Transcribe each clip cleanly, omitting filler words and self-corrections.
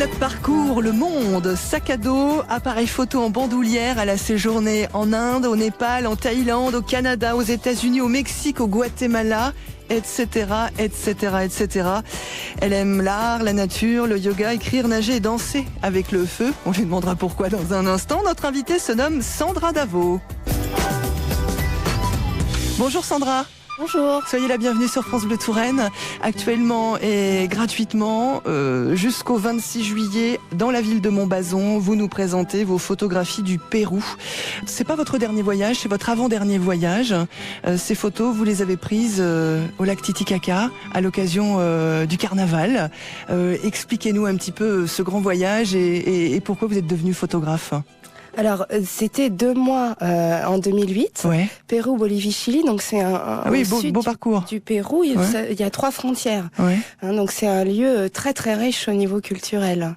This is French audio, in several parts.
Juliette parcourt le monde, sac à dos, appareil photo en bandoulière. Elle a séjourné en Inde, au Népal, en Thaïlande, au Canada, aux États-Unis, au Mexique, au Guatemala, etc., etc., etc. Elle aime l'art, la nature, le yoga, écrire, nager et danser avec le feu. On lui demandera pourquoi dans un instant. Notre invitée se nomme Sandra Davo. Bonjour Sandra. Bonjour. Soyez la bienvenue sur France Bleu Touraine, actuellement et gratuitement jusqu'au 26 juillet dans la ville de Montbazon. Vous nous présentez vos photographies du Pérou. C'est pas votre dernier voyage, c'est votre avant-dernier voyage. Ces photos, vous les avez prises au lac Titicaca à l'occasion du carnaval. Expliquez-nous un petit peu ce grand voyage et pourquoi vous êtes devenu photographe. Alors, c'était 2 mois en 2008, Ouais. Pérou, Bolivie, Chili. Donc c'est beau parcours du Pérou. Il y a 3 frontières. Ouais. Donc c'est un lieu très très riche au niveau culturel.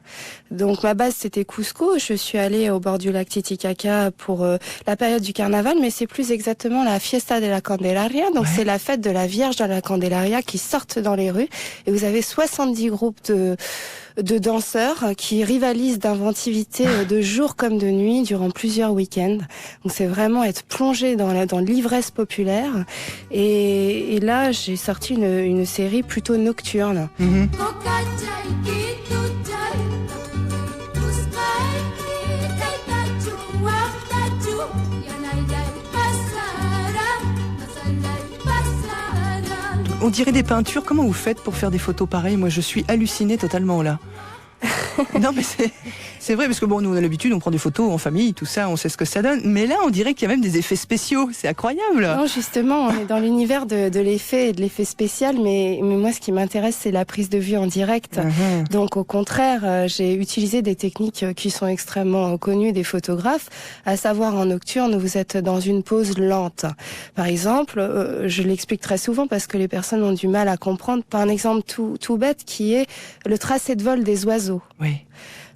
Donc ma base c'était Cusco. Je suis allée au bord du lac Titicaca pour la période du carnaval, mais c'est plus exactement la Fiesta de la Candelaria. Donc c'est la fête de la Vierge de la Candelaria qui sortent dans les rues. Et vous avez 70 groupes de danseurs qui rivalisent d'inventivité de jour comme de nuit durant plusieurs week-ends. Donc c'est vraiment être plongé dans l'ivresse populaire. Et là, j'ai sorti une série plutôt nocturne. Mmh. On dirait des peintures. Comment vous faites pour faire des photos pareilles? Moi, je suis hallucinée totalement là. Non, mais c'est vrai, parce que bon, nous on a l'habitude, on prend des photos en famille, tout ça, on sait ce que ça donne. Mais là, on dirait qu'il y a même des effets spéciaux. C'est incroyable. Non, justement, on est dans l'univers de l'effet et de l'effet spécial, mais moi, ce qui m'intéresse, c'est la prise de vue en direct. Donc, au contraire, j'ai utilisé des techniques qui sont extrêmement connues des photographes, à savoir en nocturne, vous êtes dans une pose lente. Par exemple, je l'explique très souvent parce que les personnes ont du mal à comprendre, par un exemple tout bête qui est le tracé de vol des oiseaux. Oui.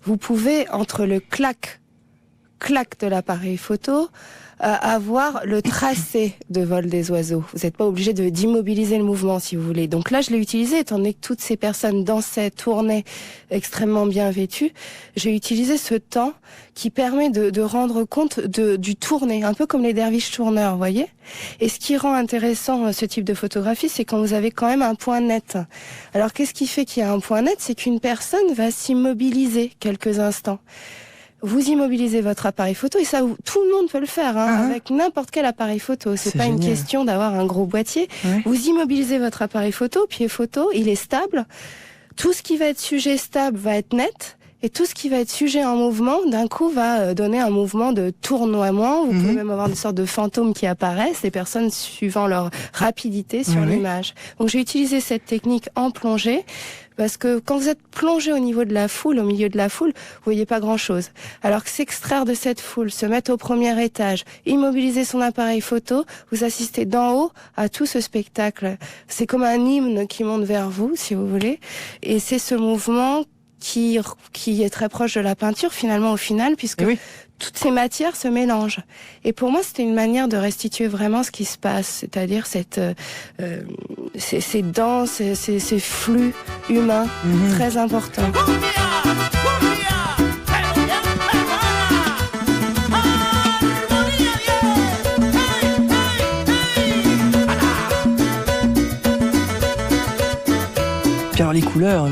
Vous pouvez, entre le clac de l'appareil photo, avoir le tracé de vol des oiseaux. Vous n'êtes pas obligé d'immobiliser le mouvement, si vous voulez. Donc là, je l'ai utilisé, étant donné que toutes ces personnes dansaient, tournaient, extrêmement bien vêtues. J'ai utilisé ce temps qui permet de rendre compte du tourné, un peu comme les derviches tourneurs, vous voyez. Et ce qui rend intéressant ce type de photographie, c'est quand vous avez quand même un point net. Alors, qu'est-ce qui fait qu'il y a un point net? C'est qu'une personne va s'immobiliser quelques instants. Vous immobilisez votre appareil photo, et ça, tout le monde peut le faire, avec n'importe quel appareil photo. C'est pas génial. Une question d'avoir un gros boîtier. Ouais. Vous immobilisez votre appareil photo, pied photo, il est stable. Tout ce qui va être sujet stable va être net. Et tout ce qui va être sujet en mouvement, d'un coup, va donner un mouvement de tournoiement. Vous pouvez même avoir une sorte de fantôme qui apparaissent, les personnes suivant leur rapidité sur l'image. Donc j'ai utilisé cette technique en plongée, parce que quand vous êtes plongé au niveau de la foule, au milieu de la foule, vous voyez pas grand-chose. Alors que s'extraire de cette foule, se mettre au premier étage, immobiliser son appareil photo, vous assistez d'en haut à tout ce spectacle. C'est comme un hymne qui monte vers vous, si vous voulez. Et c'est ce mouvement qui est très proche de la peinture finalement au final, puisque toutes ces matières se mélangent. Et pour moi, c'était une manière de restituer vraiment ce qui se passe, c'est-à-dire ces danses, ces flux humains très importants. Puis alors les couleurs,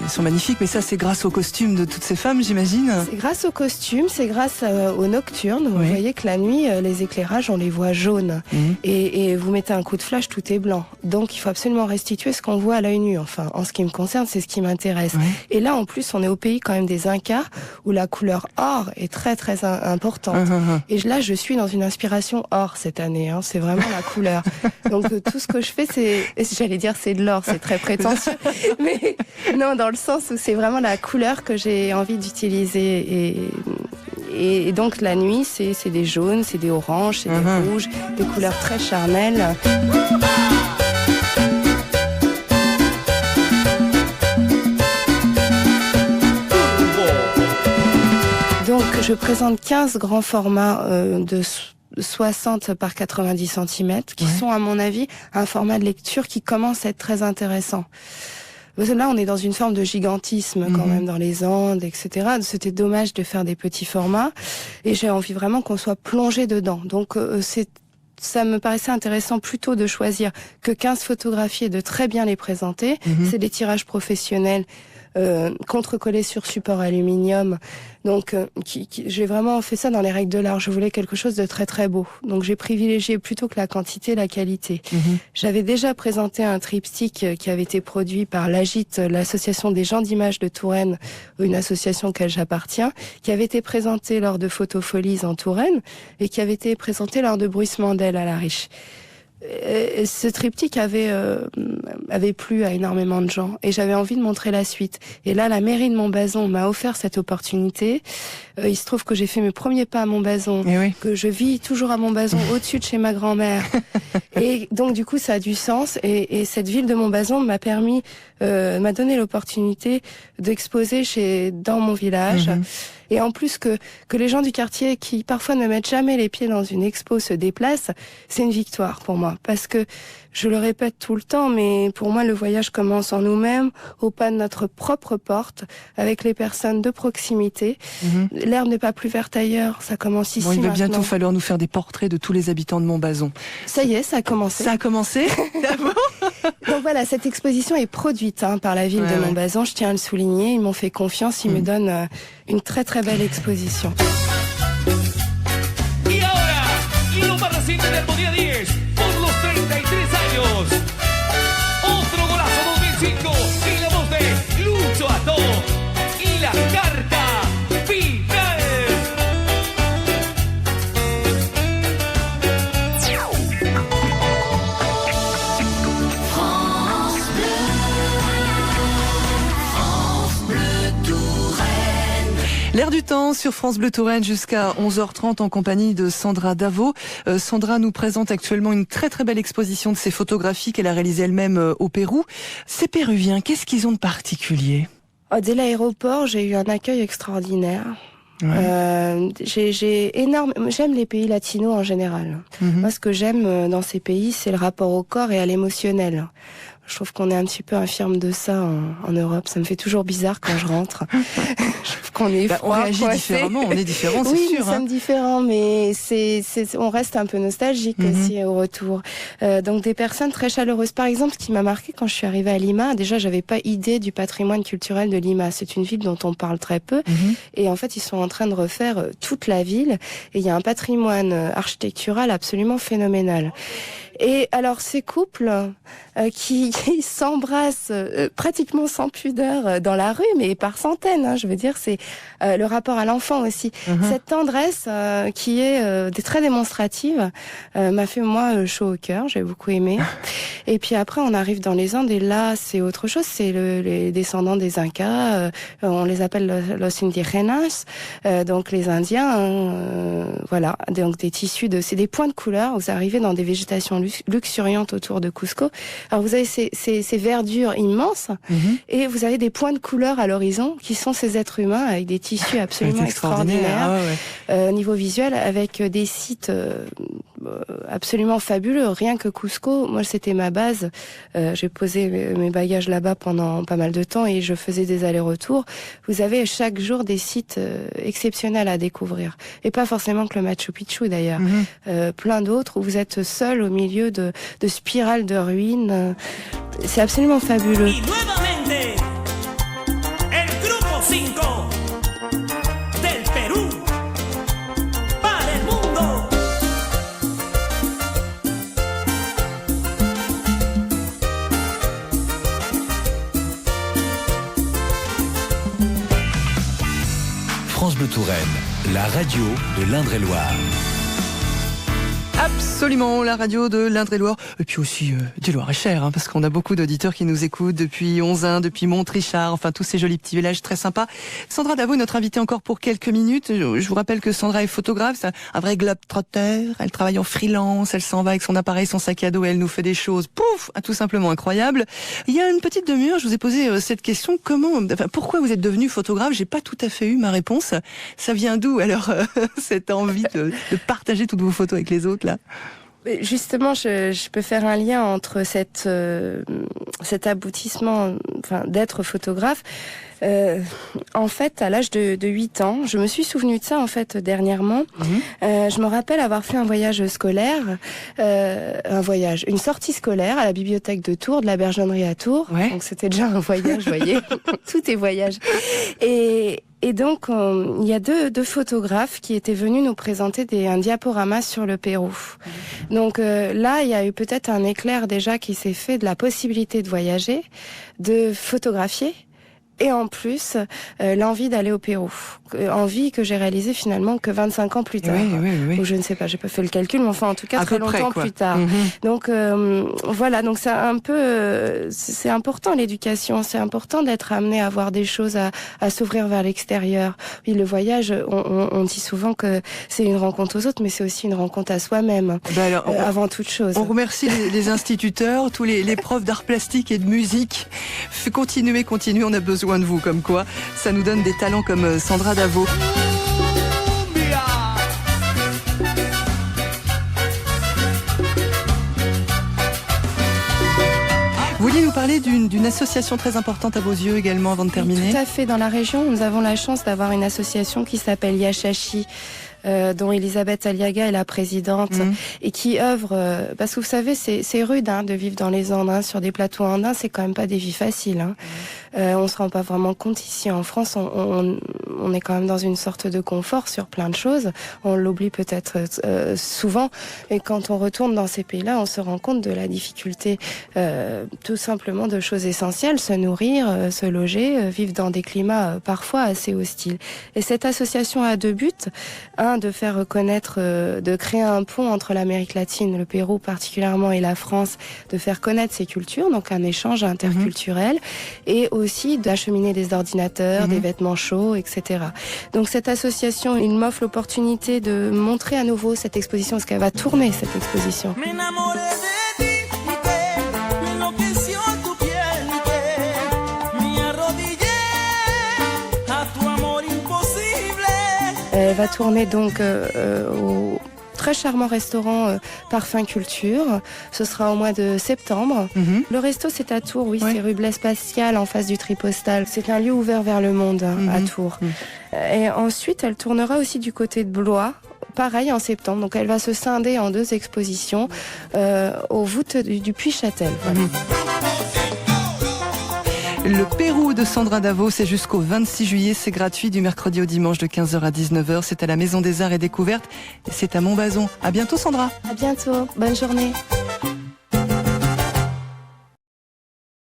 sont magnifiques, mais ça c'est grâce aux costumes de toutes ces femmes, j'imagine. C'est grâce aux costumes, c'est grâce aux nocturnes. Vous voyez que la nuit, les éclairages, on les voit jaunes. Et vous mettez un coup de flash, tout est blanc. Donc il faut absolument restituer ce qu'on voit à l'œil nu. Enfin, en ce qui me concerne, c'est ce qui m'intéresse. Et là, en plus, on est au pays quand même des Incas, où la couleur or est très très importante. Et là, je suis dans une inspiration or cette année. C'est vraiment la couleur. Donc tout ce que je fais, j'allais dire c'est de l'or, c'est très prétentieux. Mais non, dans le sens où c'est vraiment la couleur que j'ai envie d'utiliser. Et donc la nuit, c'est des jaunes, c'est des oranges, c'est des rouges, des couleurs très charnelles. Donc je présente 15 grands formats de 60 par 90 cm qui sont à mon avis un format de lecture qui commence à être très intéressant. Là, on est dans une forme de gigantisme quand même dans les Andes, etc. C'était dommage de faire des petits formats et j'ai envie vraiment qu'on soit plongé dedans. Donc ça me paraissait intéressant plutôt de choisir que 15 photographies et de très bien les présenter. C'est des tirages professionnels contre-collés sur support aluminium. Donc, j'ai vraiment fait ça dans les règles de l'art. Je voulais quelque chose de très très beau. Donc, j'ai privilégié plutôt que la quantité, la qualité. J'avais déjà présenté un triptyque qui avait été produit par l'AGIT, l'association des gens d'image de Touraine, une association auquel j'appartiens, qui avait été présenté lors de Photofolies en Touraine et qui avait été présenté lors de Bruce Mandel à La Riche. Ce triptyque avait plu à énormément de gens et j'avais envie de montrer la suite. Et là, la mairie de Montbazon m'a offert cette opportunité. Il se trouve que j'ai fait mes premiers pas à Montbazon, que je vis toujours à Montbazon, au-dessus de chez ma grand-mère. Et donc, du coup, ça a du sens. Et cette ville de Montbazon m'a donné l'opportunité d'exposer dans mon village. Et en plus que les gens du quartier qui parfois ne mettent jamais les pieds dans une expo se déplacent, c'est une victoire pour moi. Parce que, je le répète tout le temps, mais pour moi le voyage commence en nous-mêmes, au pas de notre propre porte, avec les personnes de proximité. L'herbe n'est pas plus verte ailleurs, ça commence ici. Il va maintenant. bientôt falloir nous faire des portraits de tous les habitants de Montbazon. Ça y est, ça a commencé. Ça a commencé d'abord. Donc voilà, cette exposition est produite par la ville de Montbazon, je tiens à le souligner. Ils m'ont fait confiance, ils me donnent une très très belle exposition. Y ahora, lo más reciente del Mundial 10, por los 33 años. Otro golazo 2005, y la voz de Lucho Ató. Y la carta final. L'air du temps sur France Bleu Touraine jusqu'à 11h30 en compagnie de Sandra Davo. Sandra nous présente actuellement une très très belle exposition de ses photographies qu'elle a réalisées elle-même au Pérou. Ces Péruviens, qu'est-ce qu'ils ont de particulier ? Dès l'aéroport, j'ai eu un accueil extraordinaire. J'aime les pays latinos en général. Moi, ce que j'aime dans ces pays, c'est le rapport au corps et à l'émotionnel. Je trouve qu'on est un petit peu infirme de ça en Europe. Ça me fait toujours bizarre quand je rentre. Je trouve qu'on est froid, on réagit différemment, on est différent, c'est oui, sûr. Oui, nous sommes différents, mais on reste un peu nostalgique aussi au retour. Donc des personnes très chaleureuses. Par exemple, ce qui m'a marqué quand je suis arrivée à Lima, déjà j'avais pas idée du patrimoine culturel de Lima. C'est une ville dont on parle très peu. Et en fait, ils sont en train de refaire toute la ville. Et il y a un patrimoine architectural absolument phénoménal. Et alors ces couples qui s'embrassent pratiquement sans pudeur dans la rue, mais par centaines, je veux dire, c'est le rapport à l'enfant aussi. Cette tendresse qui est très démonstrative m'a fait moi chaud au cœur, j'ai beaucoup aimé. Et puis après on arrive dans les Andes et là c'est autre chose, c'est les descendants des Incas, on les appelle los indígenas, donc les Indiens, voilà, donc des tissus c'est des points de couleur, vous arrivez dans des végétations luxuriantes autour de Cusco. Alors vous avez ces verdures immenses et vous avez des points de couleur à l'horizon qui sont ces êtres humains avec des tissus absolument extraordinaires niveau visuel, avec des sites absolument fabuleux. Rien que Cusco, moi c'était ma base. J'ai posé mes bagages là-bas pendant pas mal de temps et je faisais des allers-retours. Vous avez chaque jour des sites exceptionnels à découvrir. Et pas forcément que le Machu Picchu d'ailleurs. Plein d'autres où vous êtes seul au milieu de spirales de ruines. C'est absolument fabuleux. Y nuevamente, el grupo 5 del Perú para el mundo. France Bleu Touraine, la radio de l'Indre-et-Loire. Absolument, la radio de l'Indre-et-Loire, et puis aussi du Loir-et-Cher, parce qu'on a beaucoup d'auditeurs qui nous écoutent depuis Onzain, depuis Montrichard, enfin tous ces jolis petits villages très sympas. Sandra Davo, notre invitée encore pour quelques minutes. Je vous rappelle que Sandra est photographe, c'est un vrai globe-trotter, elle travaille en freelance, elle s'en va avec son appareil, son sac à dos, et elle nous fait des choses, pouf, tout simplement incroyables. Il y a une petite demi-heure, je vous ai posé cette question, pourquoi vous êtes devenue photographe? J'ai pas tout à fait eu ma réponse. Ça vient d'où alors cette envie de partager toutes vos photos avec les autres là? Justement, je peux faire un lien entre cet aboutissement, d'être photographe. En fait, à l'âge de 8 ans, je me suis souvenu de ça en fait dernièrement. Je me rappelle avoir fait un voyage scolaire, une sortie scolaire à la bibliothèque de Tours, de la Bergennerie à Tours. Ouais. Donc c'était déjà un voyage, vous voyez, tout est voyage. Et donc, il y a deux photographes qui étaient venus nous présenter un diaporama sur le Pérou. Donc là, il y a eu peut-être un éclair déjà qui s'est fait de la possibilité de voyager, de photographier, et en plus, l'envie d'aller au Pérou. Envie que j'ai réalisée finalement que 25 ans plus tard. Oui. Ou je ne sais pas, j'ai pas fait le calcul, mais enfin en tout cas à très peu près, longtemps quoi. plus tard. Donc voilà, donc c'est un peu, c'est important l'éducation, c'est important d'être amené à voir des choses, à s'ouvrir vers l'extérieur. Oui, le voyage, on dit souvent que c'est une rencontre aux autres, mais c'est aussi une rencontre à soi-même, avant toute chose. On remercie les instituteurs, tous les profs d'art plastique et de musique. Continuez, on a besoin de vous, comme quoi ça nous donne des talents comme Sandra Davo. Vous vouliez nous parler d'une association très importante à vos yeux également avant de terminer? Oui, tout à fait. Dans la région, nous avons la chance d'avoir une association qui s'appelle Yachachi, dont Elisabeth Aliaga est la présidente, et qui œuvre, parce que vous savez, c'est rude de vivre dans les Andes, sur des plateaux andins, c'est quand même pas des vies faciles. On se rend pas vraiment compte ici en France, on est quand même dans une sorte de confort sur plein de choses, on l'oublie peut-être souvent, et quand on retourne dans ces pays-là, on se rend compte de la difficulté tout simplement de choses essentielles, se nourrir, se loger, vivre dans des climats parfois assez hostiles. Et cette association a deux buts. Un, de faire reconnaître, de créer un pont entre l'Amérique latine, le Pérou particulièrement, et la France, de faire connaître ces cultures, donc un échange interculturel, et aussi d'acheminer des ordinateurs, des vêtements chauds, etc. Donc cette association, il m'offre l'opportunité de montrer à nouveau cette exposition, parce qu'elle va tourner cette exposition. Elle va tourner donc au très charmant restaurant Parfum Culture. Ce sera au mois de septembre. Le resto, c'est à Tours, c'est rue Blaise Pascal, en face du Tripostal. C'est un lieu ouvert vers le monde à Tours. Et ensuite, elle tournera aussi du côté de Blois, pareil en septembre. Donc elle va se scinder en deux expositions aux voûtes du Puy-Châtel. Voilà. Le Pérou de Sandra Davo, c'est jusqu'au 26 juillet, c'est gratuit du mercredi au dimanche de 15h à 19h. C'est à la Maison des Arts et Découvertes et c'est à Montbazon. À bientôt Sandra. À bientôt, bonne journée.